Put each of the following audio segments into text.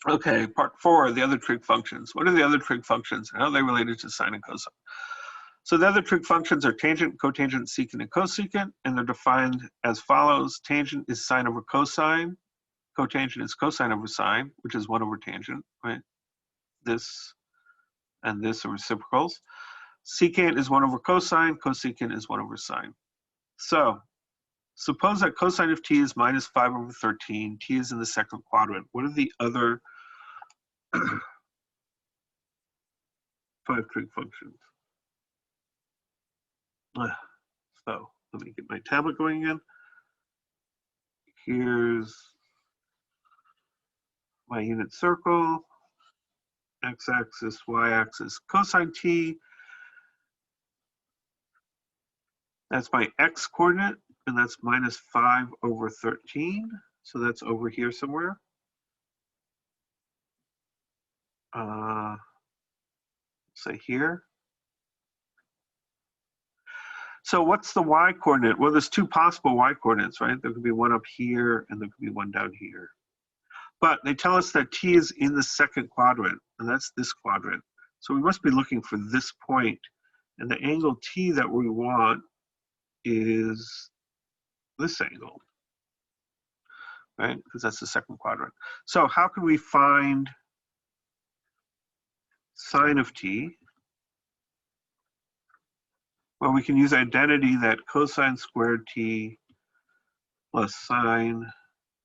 Okay, part 4, the other trig functions. What are the other trig functions and how are they related to sine and cosine? So the other trig functions are tangent, cotangent, secant, and cosecant, and they're defined as follows. Tangent is sine over cosine. Cotangent is cosine over sine, which is 1 over tangent, right? This and this are reciprocals. Secant is 1 over cosine. Cosecant is 1 over sine. So suppose that cosine of t is minus 5 over 13. T is in the second quadrant. What are the other 5 trig functions? So let me get my tablet going again. Here's my unit circle, x-axis, y-axis, cosine t. That's my x coordinate, and that's minus 5 over 13. So that's over here somewhere. Say here. So what's the y coordinate? Well, there's 2 possible y coordinates, right? There could be one up here, and there could be one down here. But they tell us that t is in the second quadrant, and that's this quadrant. So we must be looking for this point, and the angle t that we want is this angle, right? Because that's the second quadrant. So how can we find sine of t? Well, we can use identity that cosine squared t plus sine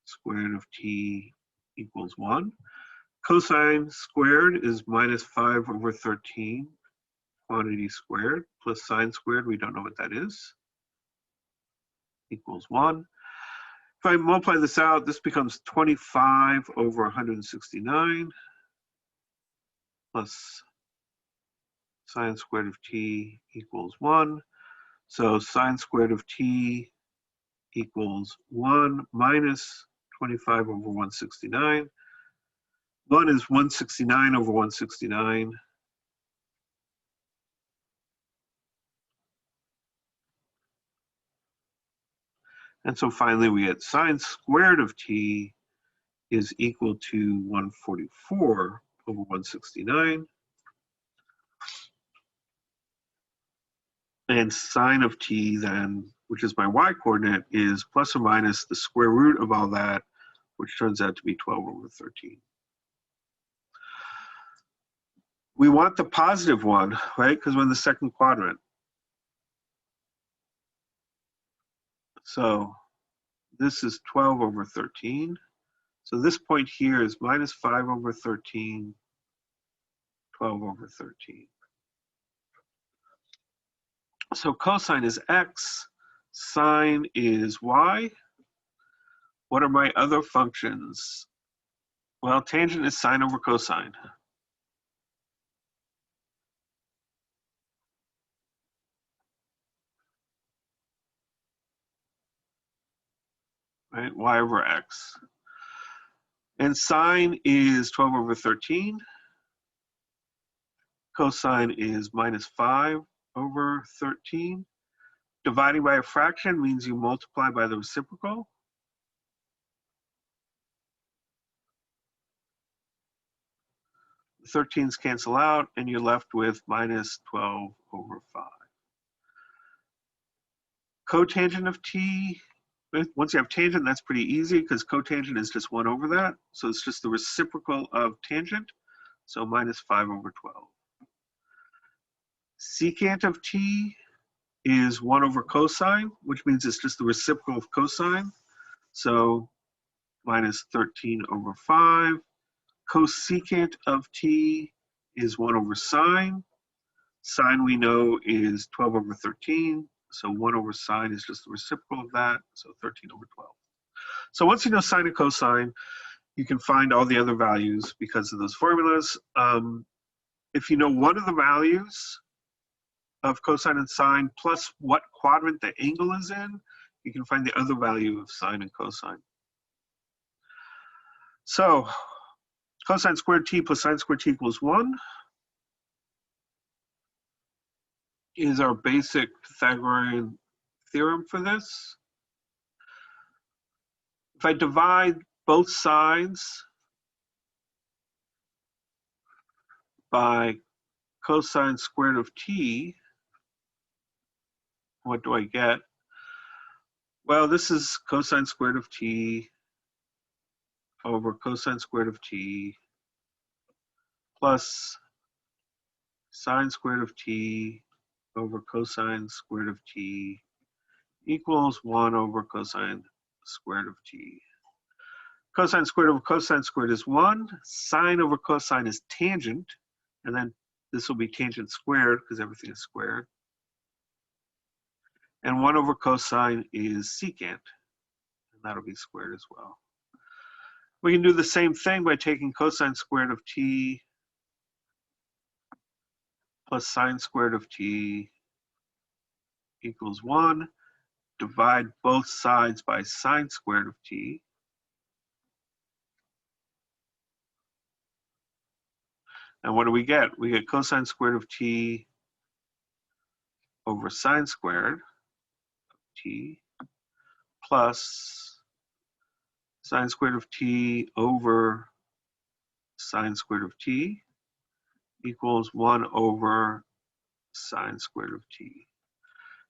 squared of t equals 1. Cosine squared is minus 5 over 13, quantity squared, plus sine squared, we don't know what that is, equals 1. If I multiply this out, this becomes 25 over 169 plus sine squared of t equals 1. So sine squared of t equals 1 minus 25 over 169. 1 is 169 over 169. And so finally we get sine squared of t is equal to 144 over 169. And sine of t then, which is my y coordinate, is plus or minus the square root of all that, which turns out to be 12 over 13. We want the positive one, right? Because we're in the second quadrant. So this is 12 over 13. So this point here is minus 5 over 13, 12 over 13. So cosine is x, sine is y. What are my other functions? Well, tangent is sine over cosine. Right, y over x. And sine is 12 over 13. Cosine is minus 5 over 13. Dividing by a fraction means you multiply by the reciprocal. The 13s cancel out, and you're left with minus 12 over 5. Cotangent of t, once you have tangent, that's pretty easy because cotangent is just 1 over that. So it's just the reciprocal of tangent. So minus 5 over 12. Secant of t is 1 over cosine, which means it's just the reciprocal of cosine. So minus 13 over 5. Cosecant of t is 1 over sine. Sine we know is 12 over 13. So 1 over sine is just the reciprocal of that. So 13 over 12. So once you know sine and cosine, you can find all the other values because of those formulas. If you know one of the values of cosine and sine plus what quadrant the angle is in, you can find the other value of sine and cosine. So cosine squared t plus sine squared t equals 1 is our basic Pythagorean theorem for this. If I divide both sides by cosine squared of t, what do I get? Well, this is cosine squared of t over cosine squared of t plus sine squared of t over cosine squared of t equals 1 over cosine squared of t. Cosine squared over cosine squared is 1. Sine over cosine is tangent. And then this will be tangent squared because everything is squared. And 1 over cosine is secant. And that'll be squared as well. We can do the same thing by taking cosine squared of t plus sine squared of t equals 1. Divide both sides by sine squared of t. And what do we get? We get cosine squared of t over sine squared of t plus sine squared of t over sine squared of t equals 1 over sine squared of t.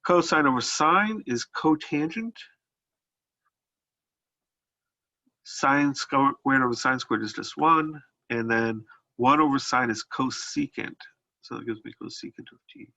Cosine over sine is cotangent. Sine squared over sine squared is just 1. And then 1 over sine is cosecant. So that gives me cosecant of t.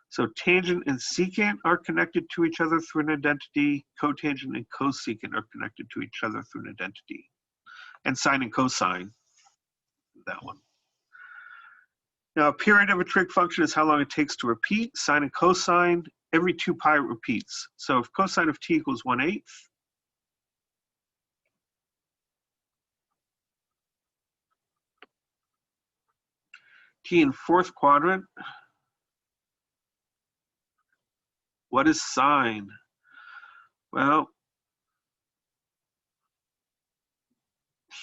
So tangent and secant are connected to each other through an identity. Cotangent and cosecant are connected to each other through an identity. And sine and cosine, that one. Now, a period of a trig function is how long it takes to repeat. Sine and cosine, every 2 pi it repeats. So if cosine of t equals 1/8, t in 4th quadrant, what is sine? Well,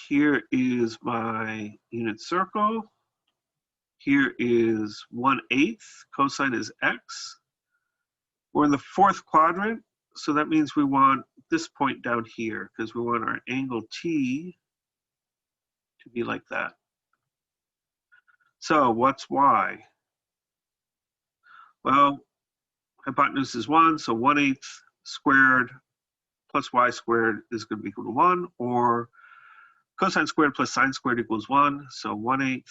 here is my unit circle. Here is 1/8, cosine is x. We're in the 4th quadrant, so that means we want this point down here because we want our angle t to be like that. So what's y? Well, hypotenuse is 1, so 1/8 squared plus y squared is going to be equal to 1, or cosine squared plus sine squared equals 1, so 1/8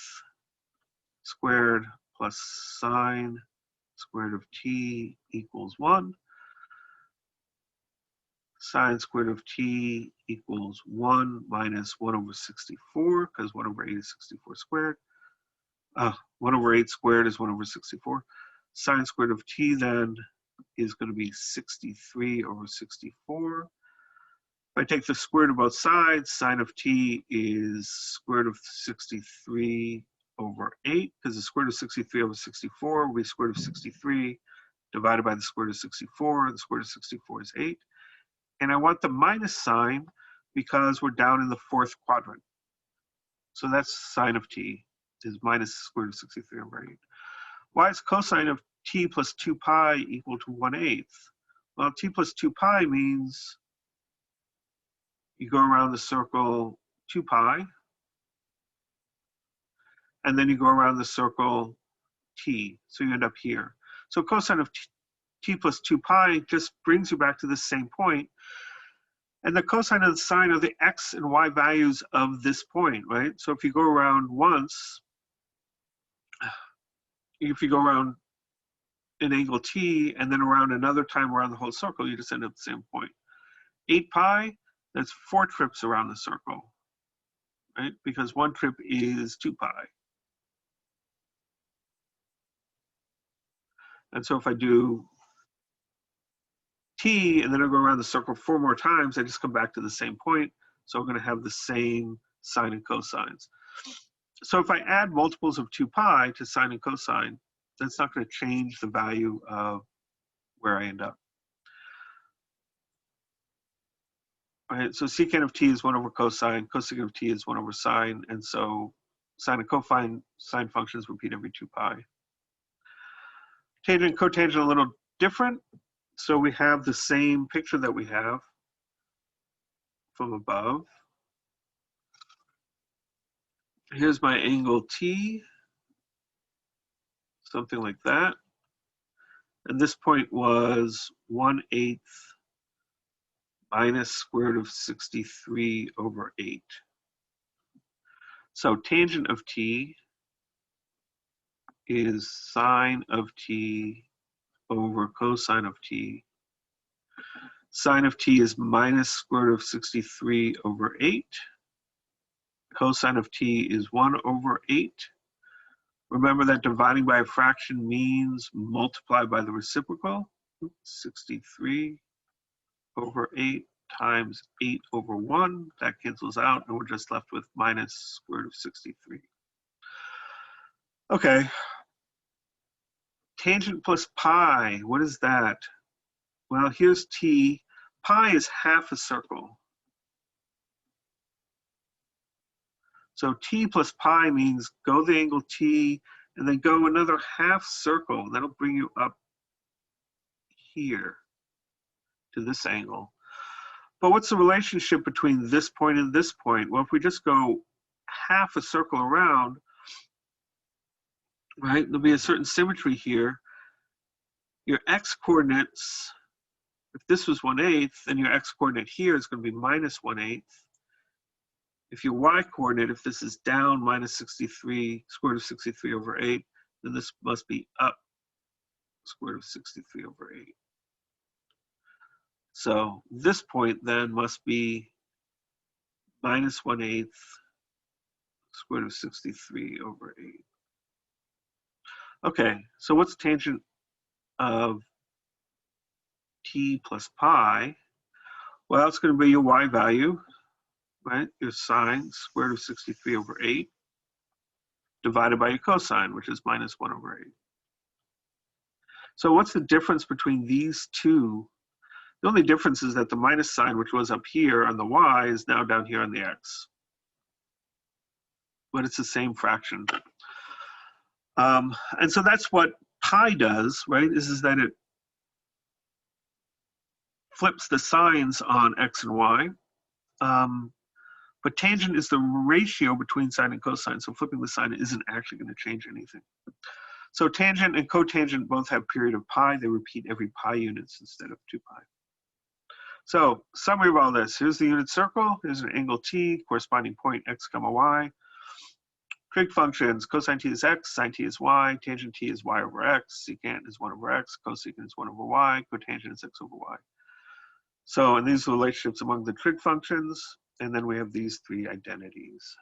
squared plus sine squared of t equals 1. Sine squared of t equals 1 minus 1 over 64, because 1 over 8 is 64 squared. 1 over 8 squared is 1 over 64. Sine squared of t then is going to be 63 over 64. If I take the square root of both sides, sine of t is square root of 63 over 8, because the square root of 63 over 64 will be square root of 63 divided by the square root of 64. The square root of 64 is 8. And I want the minus sign because we're down in the 4th quadrant. So that's sine of t is minus square root of 63 over 8. Why is cosine of t plus 2 pi equal to 1/8? Well, t plus 2 pi means you go around the circle 2 pi, and then you go around the circle t, so you end up here. So cosine of t plus 2 pi just brings you back to the same point. And the cosine and the sine are the x and y values of this point, right? So if you go around once, if you go around an angle t and then around another time around the whole circle, you just end up at the same point. 8 pi, that's 4 trips around the circle, right? Because 1 trip is 2 pi. And so if I do t and then I go around the circle 4 more times, I just come back to the same point. So I'm going to have the same sine and cosines. So if I add multiples of 2 pi to sine and cosine, that's not going to change the value of where I end up. All right, so secant of t is 1 over cosine, cosecant of t is 1 over sine, and so sine and cosine functions repeat every 2 pi. Tangent and cotangent are a little different. So we have the same picture that we have from above. Here's my angle T, something like that. And this point was 1/8 minus square root of 63 over 8. So tangent of T is sine of T over cosine of T. Sine of T is minus square root of 63 over 8. Cosine of T is 1 over 8. Remember that dividing by a fraction means multiply by the reciprocal. 63 over 8 times 8 over 1. That cancels out, and we're just left with minus square root of 63. Okay. Tangent plus pi, what is that? Well, here's T. Pi is half a circle. So T plus pi means go the angle T and then go another half circle. That'll bring you up here to this angle. But what's the relationship between this point and this point? Well, if we just go half a circle around, right, there'll be a certain symmetry here. Your x coordinates, if this was 1/8, then your x coordinate here is going to be minus 1/8. If your y coordinate, if this is down minus 63, square root of 63 over 8, then this must be up square root of 63 over 8. So this point then must be minus 1/8 square root of 63 over 8. Okay, so what's tangent of T plus pi? Well, it's going to be your y value, right? Your sine, square root of 63 over 8, divided by your cosine, which is minus 1 over 8. So what's the difference between these two? The only difference is that the minus sign, which was up here on the y, is now down here on the x. But it's the same fraction. And so that's what pi does, right? Is that it flips the signs on x and y. But tangent is the ratio between sine and cosine, so flipping the sign isn't actually going to change anything. So tangent and cotangent both have period of pi. They repeat every pi units instead of 2 pi. So summary of all this, here's the unit circle, here's an angle T, corresponding point x comma y. Trig functions, cosine T is x, sine T is y, tangent T is y over x, secant is 1 over x, cosecant is 1 over y, cotangent is x over y. So, and these are relationships among the trig functions, and then we have these three identities.